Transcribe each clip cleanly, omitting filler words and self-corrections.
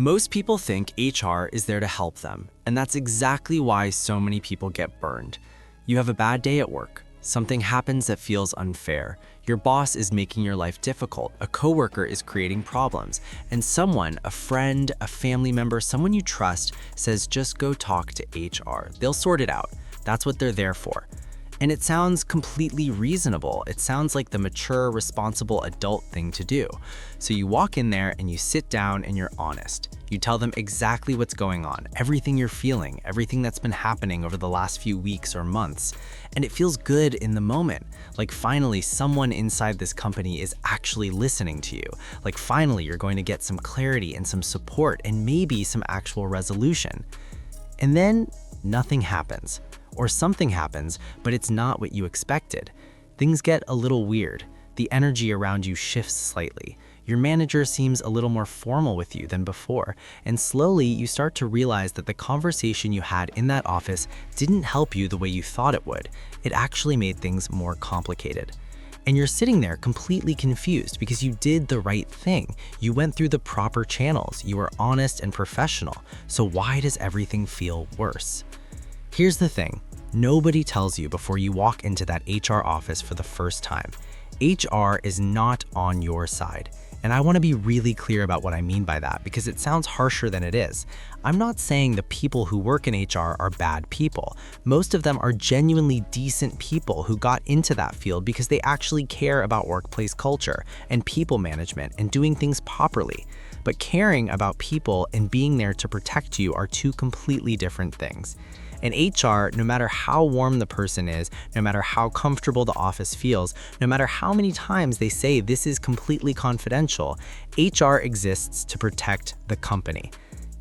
Most people think HR is there to help them, and that's exactly why so many people get burned. You have a bad day at work. Something happens that feels unfair. Your boss is making your life difficult. A coworker is creating problems. And someone, a friend, a family member, someone you trust, says just go talk to HR. They'll sort it out. That's what they're there for. And it sounds completely reasonable. It sounds like the mature, responsible adult thing to do. So you walk in there and you sit down and you're honest. You tell them exactly what's going on, everything you're feeling, everything that's been happening over the last few weeks or months. And it feels good in the moment. Like finally someone inside this company is actually listening to you. Like finally you're going to get some clarity and some support and maybe some actual resolution. And then nothing happens. Or something happens, but it's not what you expected. Things get a little weird. The energy around you shifts slightly. Your manager seems a little more formal with you than before, and slowly you start to realize that the conversation you had in that office didn't help you the way you thought it would. It actually made things more complicated. And you're sitting there completely confused because you did the right thing. You went through the proper channels. You were honest and professional. So why does everything feel worse? Here's the thing, nobody tells you before you walk into that HR office for the first time. HR is not on your side. And I want to be really clear about what I mean by that because it sounds harsher than it is. I'm not saying the people who work in HR are bad people. Most of them are genuinely decent people who got into that field because they actually care about workplace culture and people management and doing things properly. But caring about people and being there to protect you are two completely different things. In HR, no matter how warm the person is, no matter how comfortable the office feels, no matter how many times they say this is completely confidential, HR exists to protect the company.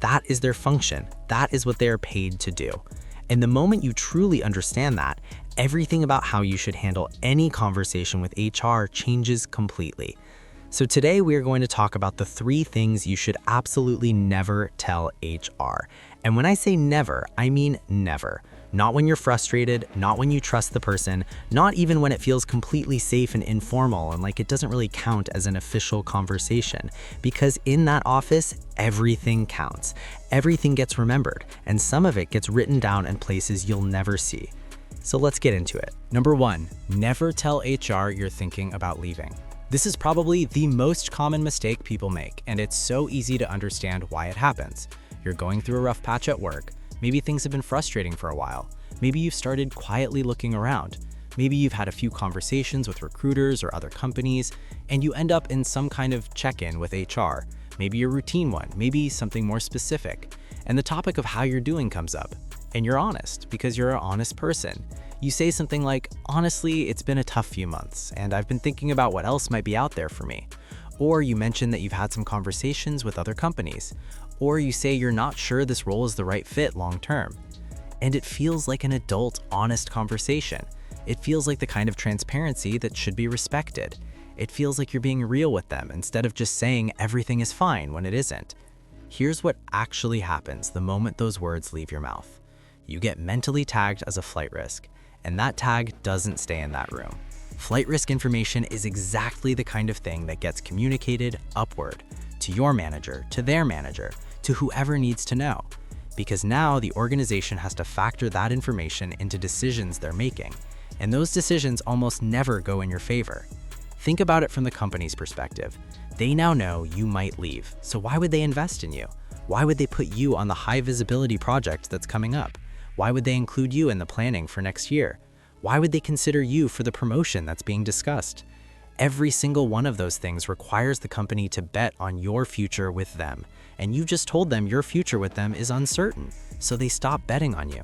That is their function. That is what they are paid to do. And the moment you truly understand that, everything about how you should handle any conversation with HR changes completely. So today we are going to talk about the 3 things you should absolutely never tell HR. And when I say never, I mean never. Not when you're frustrated, not when you trust the person, not even when it feels completely safe and informal and like it doesn't really count as an official conversation. Because in that office, everything counts. Everything gets remembered, and some of it gets written down in places you'll never see. So let's get into it. Number 1, never tell HR you're thinking about leaving. This is probably the most common mistake people make, and it's so easy to understand why it happens. You're going through a rough patch at work. Maybe things have been frustrating for a while. Maybe you've started quietly looking around. Maybe you've had a few conversations with recruiters or other companies, and you end up in some kind of check-in with HR. Maybe a routine one, maybe something more specific. And the topic of how you're doing comes up. And you're honest because you're an honest person. You say something like, honestly, it's been a tough few months, and I've been thinking about what else might be out there for me. Or you mention that you've had some conversations with other companies. Or you say you're not sure this role is the right fit long-term. And it feels like an adult, honest conversation. It feels like the kind of transparency that should be respected. It feels like you're being real with them instead of just saying everything is fine when it isn't. Here's what actually happens the moment those words leave your mouth. You get mentally tagged as a flight risk, and that tag doesn't stay in that room. Flight risk information is exactly the kind of thing that gets communicated upward to your manager, to their manager, to whoever needs to know. Because now the organization has to factor that information into decisions they're making, and those decisions almost never go in your favor. Think about it from the company's perspective. They now know you might leave, so why would they invest in you? Why would they put you on the high visibility project that's coming up? Why would they include you in the planning for next year? Why would they consider you for the promotion that's being discussed? Every single one of those things requires the company to bet on your future with them, and you just told them your future with them is uncertain, so they stop betting on you.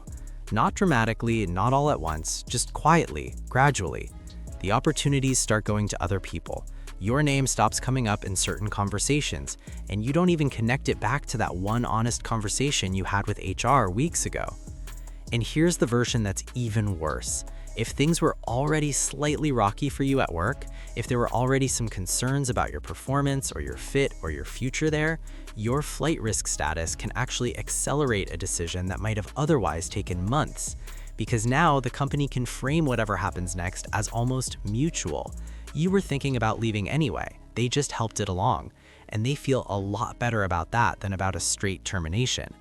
Not dramatically, not all at once, just quietly, gradually. The opportunities start going to other people. Your name stops coming up in certain conversations, and you don't even connect it back to that one honest conversation you had with HR weeks ago. And here's the version that's even worse. If things were already slightly rocky for you at work, if there were already some concerns about your performance or your fit or your future there, your flight risk status can actually accelerate a decision that might have otherwise taken months. Because now the company can frame whatever happens next as almost mutual. You were thinking about leaving anyway, they just helped it along. and they feel a lot better about that than about a straight termination.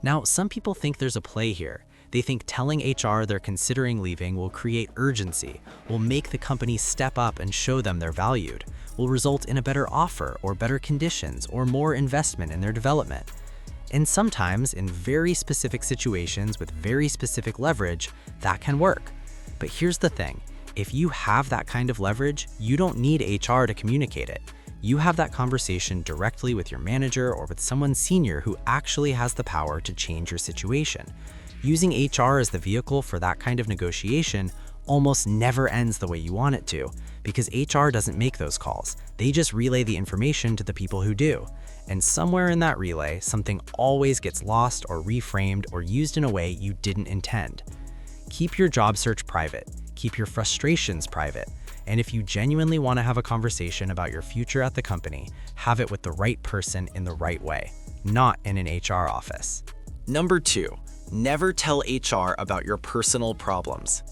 Now, some people think there's a play here. They think telling HR they're considering leaving will create urgency, will make the company step up and show them they're valued, will result in a better offer or better conditions or more investment in their development. And sometimes, in very specific situations with very specific leverage, that can work. But here's the thing. If you have that kind of leverage, you don't need HR to communicate it. You have that conversation directly with your manager or with someone senior who actually has the power to change your situation. Using HR as the vehicle for that kind of negotiation almost never ends the way you want it to, because HR doesn't make those calls. They just relay the information to the people who do. And somewhere in that relay, something always gets lost or reframed or used in a way you didn't intend. Keep your job search private. Keep your frustrations private. And if you genuinely want to have a conversation about your future at the company, have it with the right person in the right way, not in an HR office. Number 2, never tell HR about your personal problems.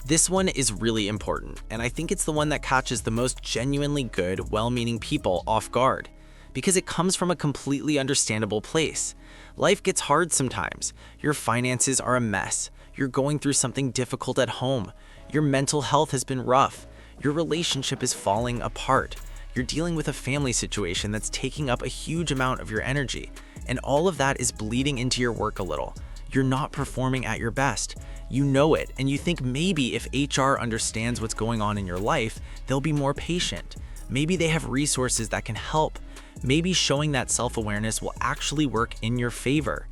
This one is really important, and I think it's the one that catches the most genuinely good, well-meaning people off guard, because it comes from a completely understandable place. Life gets hard sometimes. Your finances are a mess. You're going through something difficult at home. Your mental health has been rough. Your relationship is falling apart. You're dealing with a family situation that's taking up a huge amount of your energy, and all of that is bleeding into your work a little. You're not performing at your best. You know it, and you think maybe if HR understands what's going on in your life, they'll be more patient. Maybe they have resources that can help. Maybe showing that self-awareness will actually work in your favor.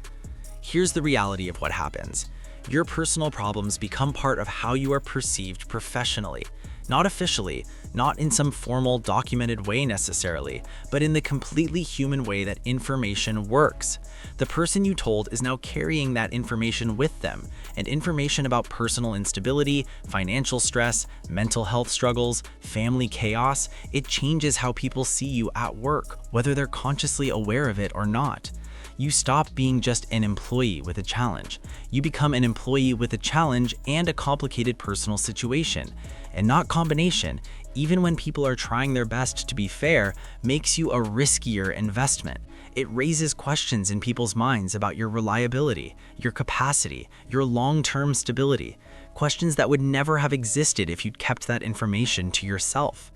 Here's the reality of what happens. Your personal problems become part of how you are perceived professionally. Not officially, not in some formal, documented way necessarily, but in the completely human way that information works. The person you told is now carrying that information with them, and information about personal instability, financial stress, mental health struggles, family chaos, it changes how people see you at work, whether they're consciously aware of it or not. You stop being just an employee with a challenge. You become an employee with a challenge and a complicated personal situation. And not combination, even when people are trying their best to be fair, makes you a riskier investment. It raises questions in people's minds about your reliability, your capacity, your long-term stability, questions that would never have existed if you'd kept that information to yourself.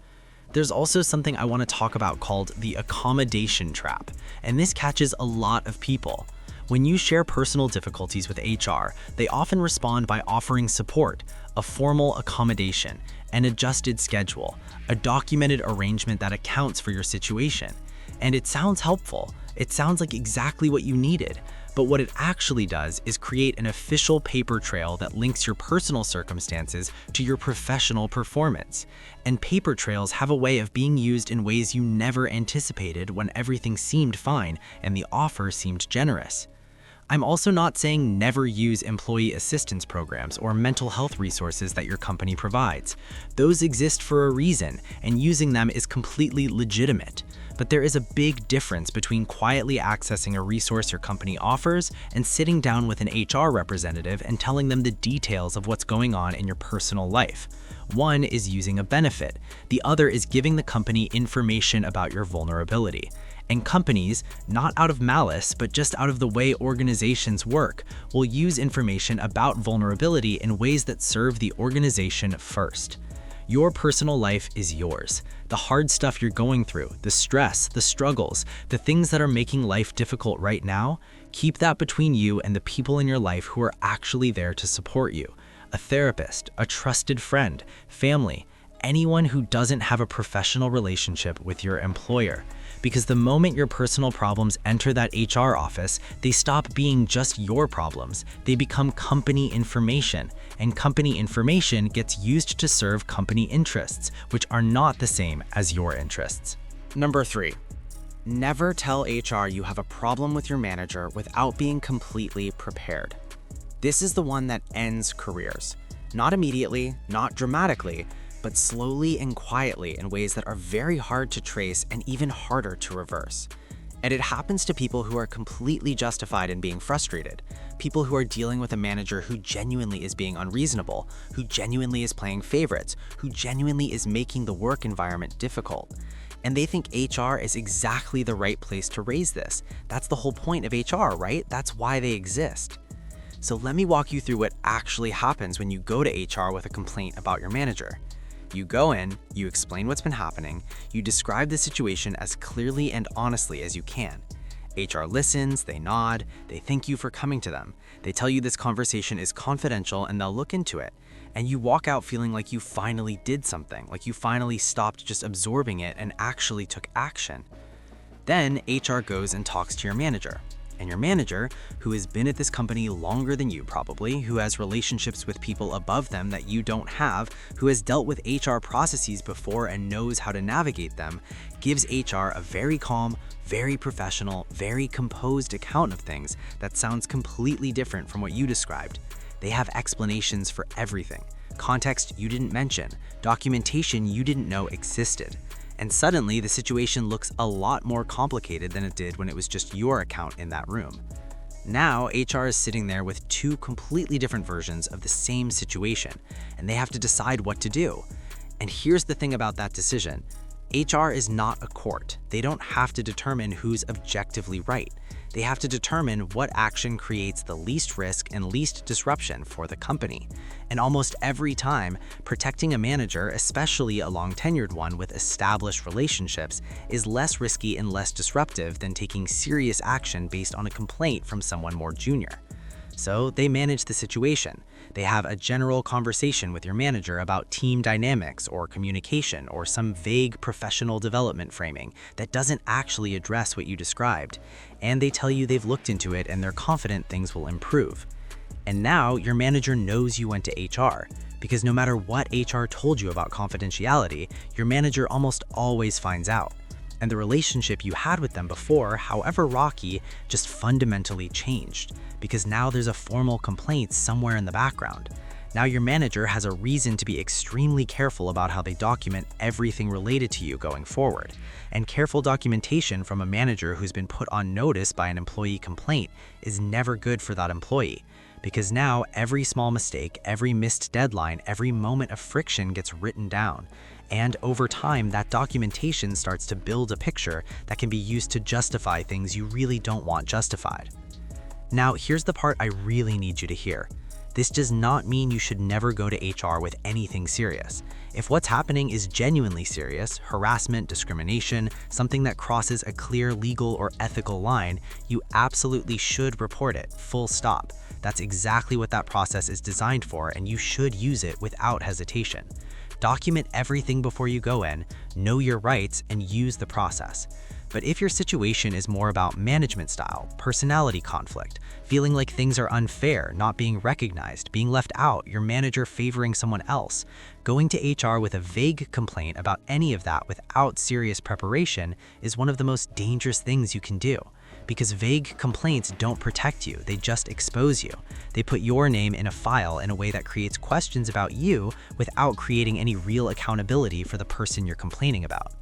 There's also something I want to talk about called the accommodation trap, and this catches a lot of people. When you share personal difficulties with HR, they often respond by offering support, a formal accommodation, an adjusted schedule, a documented arrangement that accounts for your situation. And it sounds helpful. It sounds like exactly what you needed. But what it actually does is create an official paper trail that links your personal circumstances to your professional performance. And paper trails have a way of being used in ways you never anticipated when everything seemed fine and the offer seemed generous. I'm also not saying never use employee assistance programs or mental health resources that your company provides. Those exist for a reason, and using them is completely legitimate. But there is a big difference between quietly accessing a resource your company offers and sitting down with an HR representative and telling them the details of what's going on in your personal life. One is using a benefit. The other is giving the company information about your vulnerability. And companies, not out of malice, but just out of the way organizations work, will use information about vulnerability in ways that serve the organization first. Your personal life is yours. The hard stuff you're going through, the stress, the struggles, the things that are making life difficult right now, keep that between you and the people in your life who are actually there to support you. A therapist, a trusted friend, family, anyone who doesn't have a professional relationship with your employer. Because the moment your personal problems enter that HR office, they stop being just your problems. They become company information, and company information gets used to serve company interests, which are not the same as your interests. Number 3, never tell HR you have a problem with your manager without being completely prepared. This is the one that ends careers. Not immediately, not dramatically, but slowly and quietly in ways that are very hard to trace and even harder to reverse. And it happens to people who are completely justified in being frustrated, people who are dealing with a manager who genuinely is being unreasonable, who genuinely is playing favorites, who genuinely is making the work environment difficult. And they think HR is exactly the right place to raise this. That's the whole point of HR, right? That's why they exist. So let me walk you through what actually happens when you go to HR with a complaint about your manager. You go in, you explain what's been happening, you describe the situation as clearly and honestly as you can. HR listens, they nod, they thank you for coming to them. They tell you this conversation is confidential and they'll look into it. And you walk out feeling like you finally did something, like you finally stopped just absorbing it and actually took action. Then HR goes and talks to your manager. And your manager, who has been at this company longer than you probably, who has relationships with people above them that you don't have, who has dealt with HR processes before and knows how to navigate them, gives HR a very calm, very professional, very composed account of things that sounds completely different from what you described. They have explanations for everything, context you didn't mention, documentation you didn't know existed. And suddenly, the situation looks a lot more complicated than it did when it was just your account in that room. Now, HR is sitting there with two completely different versions of the same situation, and they have to decide what to do. And here's the thing about that decision. HR is not a court. They don't have to determine who's objectively right. They have to determine what action creates the least risk and least disruption for the company. And almost every time, protecting a manager, especially a long-tenured one with established relationships, is less risky and less disruptive than taking serious action based on a complaint from someone more junior. So they manage the situation. They have a general conversation with your manager about team dynamics or communication or some vague professional development framing that doesn't actually address what you described. And they tell you they've looked into it and they're confident things will improve. And now your manager knows you went to HR, because no matter what HR told you about confidentiality, your manager almost always finds out. And the relationship you had with them before, however rocky, just fundamentally changed, because now there's a formal complaint somewhere in the background. Now your manager has a reason to be extremely careful about how they document everything related to you going forward. And careful documentation from a manager who's been put on notice by an employee complaint is never good for that employee, because now every small mistake, every missed deadline, every moment of friction gets written down. And over time, that documentation starts to build a picture that can be used to justify things you really don't want justified. Now, here's the part I really need you to hear. This does not mean you should never go to HR with anything serious. If what's happening is genuinely serious, harassment, discrimination, something that crosses a clear legal or ethical line, you absolutely should report it, full stop. That's exactly what that process is designed for, and you should use it without hesitation. Document everything before you go in, know your rights, and use the process. But if your situation is more about management style, personality conflict, feeling like things are unfair, not being recognized, being left out, your manager favoring someone else, going to HR with a vague complaint about any of that without serious preparation is one of the most dangerous things you can do. Because vague complaints don't protect you, they just expose you. They put your name in a file in a way that creates questions about you without creating any real accountability for the person you're complaining about.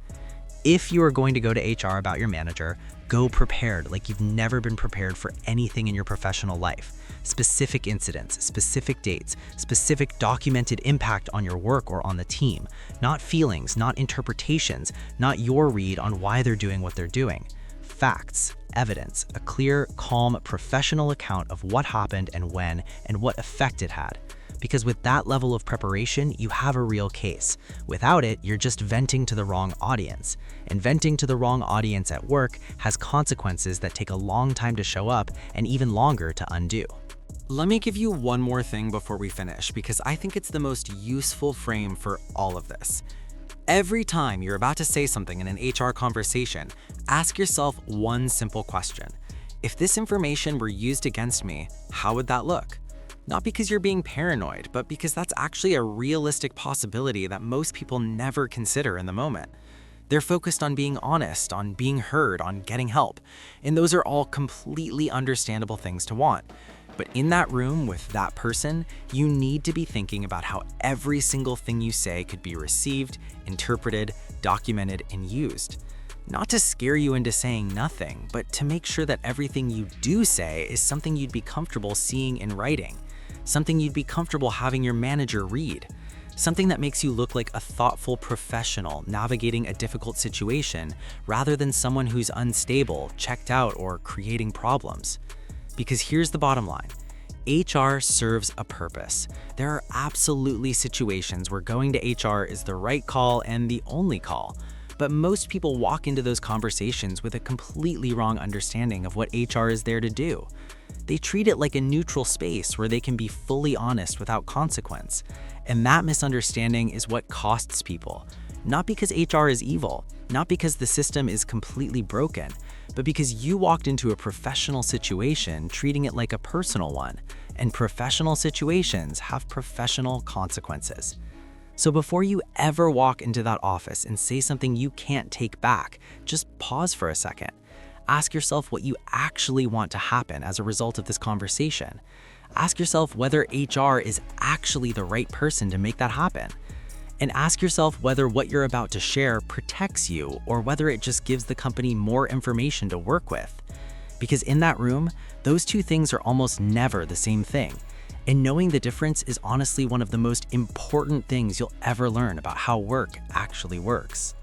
If you are going to go to HR about your manager, go prepared like you've never been prepared for anything in your professional life. Specific incidents, specific dates, specific documented impact on your work or on the team. Not feelings, not interpretations, not your read on why they're doing what they're doing. Facts, evidence, a clear, calm, professional account of what happened and when and what effect it had. Because with that level of preparation, you have a real case. Without it, you're just venting to the wrong audience. And venting to the wrong audience at work has consequences that take a long time to show up and even longer to undo. Let me give you one more thing before we finish, because I think it's the most useful frame for all of this. Every time you're about to say something in an HR conversation, ask yourself one simple question. If this information were used against me, how would that look? Not because you're being paranoid, but because that's actually a realistic possibility that most people never consider in the moment. They're focused on being honest, on being heard, on getting help. And those are all completely understandable things to want. But in that room with that person, you need to be thinking about how every single thing you say could be received, interpreted, documented, and used. Not to scare you into saying nothing, but to make sure that everything you do say is something you'd be comfortable seeing in writing, something you'd be comfortable having your manager read, Something that makes you look like a thoughtful professional navigating a difficult situation rather than someone who's unstable, checked out, or creating problems. Because here's the bottom line. HR serves a purpose. There are absolutely situations where going to HR is the right call and the only call. But most people walk into those conversations with a completely wrong understanding of what HR is there to do. They treat it like a neutral space where they can be fully honest without consequence. And that misunderstanding is what costs people. Not because HR is evil, not because the system is completely broken, but because you walked into a professional situation treating it like a personal one, and professional situations have professional consequences. So before you ever walk into that office and say something you can't take back, just pause for a second. Ask yourself what you actually want to happen as a result of this conversation. Ask yourself whether HR is actually the right person to make that happen. And ask yourself whether what you're about to share protects you or whether it just gives the company more information to work with. Because in that room, those two things are almost never the same thing. And knowing the difference is honestly one of the most important things you'll ever learn about how work actually works.